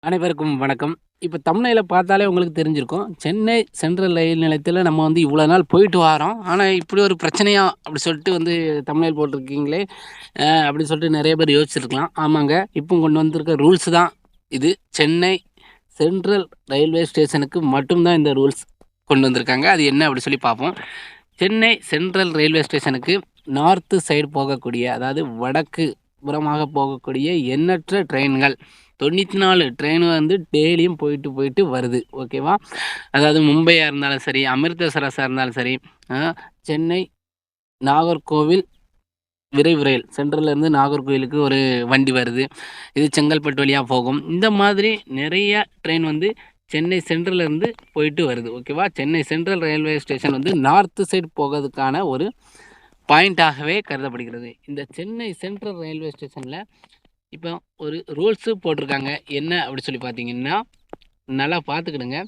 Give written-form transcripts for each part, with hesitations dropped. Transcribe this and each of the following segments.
அனைவருக்கும் வணக்கம். இப்ப தம்ப்நெயில பார்த்தாலே உங்களுக்கு தெரிஞ்சிருக்கும். சென்னை சென்ட்ரல் ரயில் நிலையத்தில நம்ம வந்து இவ்வளோ நாள் போயிட்டு வாரோம். ஆனா, இப்படி ஒரு பிரச்சனையா? அப்படி சொல்லிட்டு வந்து தம்ப்நெயில் போட்டிருக்கீங்களே! அப்படி சொல்லிட்டு நெறைய பேர் யோசிச்சிருக்கலாம். ஆமாங்க. இப்ப கொண்டு வந்திருக்க ரூல்ஸ் தான் இது. சென்னை சென்ட்ரல் ரயில்வே ஸ்டேஷனுக்கு மட்டும் தான் இந்த ரூல்ஸ் கொண்டு வந்திருக்காங்க. அது என்ன அப்படி சொல்லி பார்ப்போம். சென்னை சென்ட்ரல் ரயில்வே ஸ்டேஷனுக்கு நார்த்து சைடு போகக்கூடிய, அதாவது வடக்கு புறமாக போகக்கூடிய எண்ணற்ற ட்ரெயின்கள் 94 ட்ரெயின் வந்து டெய்லியும் போயிட்டு வருது. ஓகேவா? அதாவது மும்பையா இருந்தாலும் சரி, அமிர்தசரஸா இருந்தாலும் சரி, சென்னை நாகர்கோவில் விரைவு ரயில் சென்ட்ரல்லேருந்து நாகர்கோவிலுக்கு ஒரு வண்டி வருது. இது செங்கல்பட்டு வழியா போகும். இந்த மாதிரி நிறைய ட்ரெயின் வந்து சென்னை சென்ட்ரல்லேருந்து போயிட்டு வருது. ஓகேவா? சென்னை சென்ட்ரல் ரயில்வே ஸ்டேஷன் வந்து நார்த்து சைடு போகிறதுக்கான ஒரு பாயிண்ட்டாகவே கருதப்படுகிறது. இந்த சென்னை சென்ட்ரல் ரயில்வே ஸ்டேஷனில் இப்போ ஒரு ரூல்ஸு போட்டிருக்காங்க. என்ன அப்படி சொல்லி பார்த்தீங்கன்னா, நல்லா பார்த்துக்கிடுங்க.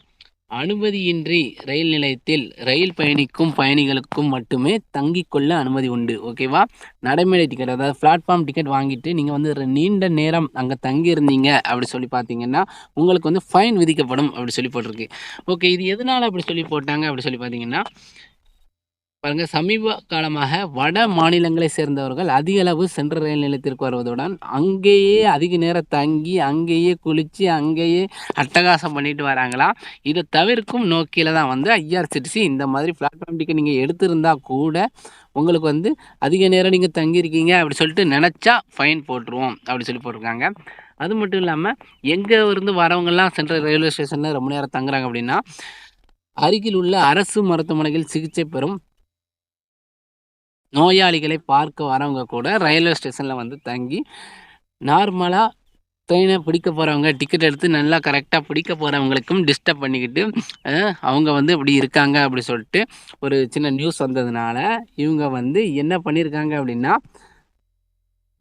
அனுமதியின்றி ரயில் நிலையத்தில் ரயில் பயணிக்கும் பயணிகளுக்கும் மட்டுமே தங்கிக்கொள்ள அனுமதி உண்டு. ஓகேவா? நடைமேடை டிக்கெட், அதாவது பிளாட்ஃபார்ம் டிக்கெட் வாங்கிட்டு நீங்கள் வந்து நீண்ட நேரம் அங்கே தங்கியிருந்தீங்க அப்படி சொல்லி பார்த்தீங்கன்னா, உங்களுக்கு வந்து ஃபைன் விதிக்கப்படும் அப்படி சொல்லி போட்டிருக்கு. ஓகே, இது எதனால் அப்படி சொல்லி போட்டாங்க அப்படி சொல்லி பார்த்தீங்கன்னா, பாருங்க, சமீப காலமாக வட மாநிலங்களை சேர்ந்தவர்கள் அதிக அளவு சென்ட்ரல் ரயில் நிலையத்திற்கு வருவதுடன் அங்கேயே அதிக நேரம் தங்கி அங்கேயே குளித்து அங்கேயே அட்டகாசம் பண்ணிட்டு வராங்களாம். இதை தவிர்க்கும் நோக்கில தான் வந்து ஐஆர்சிடிசி இந்த மாதிரி பிளாட்ஃபார்ம் டிக்கெட் நீங்கள் எடுத்திருந்தா கூட உங்களுக்கு வந்து அதிக நேரம் நீங்கள் தங்கியிருக்கீங்க அப்படி சொல்லிட்டு நினச்சா ஃபைன் போட்டுருவோம் அப்படி சொல்லி போட்டிருக்காங்க. அது மட்டும் இல்லாமல் எங்கே இருந்து வரவங்கெல்லாம் சென்ட்ரல் ரயில்வே ஸ்டேஷனில் ரொம்ப நேரம் தங்குறாங்க அப்படின்னா, அருகில் உள்ள அரசு மருத்துவமனையில் சிகிச்சை பெறும் நோயாளிகளை பார்க்க வரவங்க கூட ரயில்வே ஸ்டேஷனில் வந்து தங்கி நார்மலாக ட்ரெயினை பிடிக்க போகிறவங்க, டிக்கெட் எடுத்து நல்லா கரெக்டாக பிடிக்க போகிறவங்களுக்கும் டிஸ்டர்ப் பண்ணிக்கிட்டு அவங்க வந்து இப்படி இருக்காங்க அப்படி சொல்லிட்டு ஒரு சின்ன நியூஸ் வந்ததுனால இவங்க வந்து என்ன பண்ணியிருக்காங்க அப்படின்னா,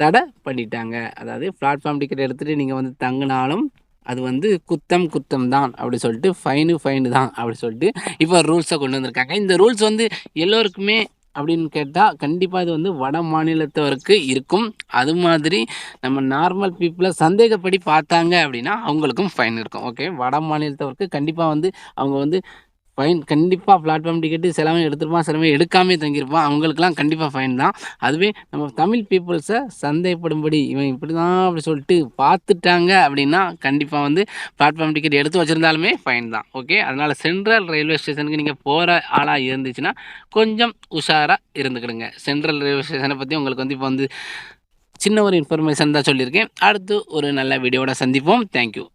தடை பண்ணிட்டாங்க. அதாவது பிளாட்ஃபார்ம் டிக்கெட் எடுத்துகிட்டு நீங்கள் வந்து தங்கினாலும் அது வந்து குத்தம் தான் அப்படி சொல்லிட்டு ஃபைனு தான் அப்படி சொல்லிட்டு இப்போ ரூல்ஸை கொண்டு வந்திருக்காங்க. இந்த ரூல்ஸ் வந்து எல்லோருக்குமே அப்படின்னு கேட்டால் கண்டிப்பாக இது வந்து வட மாநிலத்தவருக்கு இருக்கும். அது மாதிரி நம்ம நார்மல் பீப்புளை சந்தேகப்படி பார்த்தாங்க அப்படின்னா அவங்களுக்கும் ஃபைன் இருக்கும். ஓகே, வட மாநிலத்தவருக்கு கண்டிப்பாக வந்து அவங்க வந்து ஃபைன் கண்டிப்பாக பிளாட்ஃபார்ம் டிக்கெட்டு சிலவன் எடுத்திருப்பான், சிலவன் எடுக்காமே தங்கியிருப்பான். அவங்களுக்குலாம் கண்டிப்பாக ஃபைன் தான். அதுவே நம்ம தமிழ் பீப்புள்ஸை சந்தேகப்படும்படி இவன் இப்படி தான் அப்படி சொல்லிட்டு பார்த்துட்டாங்க அப்படின்னா கண்டிப்பாக வந்து பிளாட்ஃபார்ம் டிக்கெட் எடுத்து வச்சுருந்தாலுமே ஃபைன் தான். ஓகே, அதனால் சென்ட்ரல் ரயில்வே ஸ்டேஷனுக்கு நீங்கள் போகிற ஆளாக இருந்துச்சுன்னா கொஞ்சம் உஷாராக இருந்துக்கிடுங்க. சென்ட்ரல் ரயில்வே ஸ்டேஷனை பற்றி உங்களுக்கு வந்து இப்போ வந்து சின்ன ஒரு இன்ஃபர்மேஷன் தான் சொல்லியிருக்கேன். அடுத்து ஒரு நல்ல வீடியோவோட சந்திப்போம். தேங்க்யூ.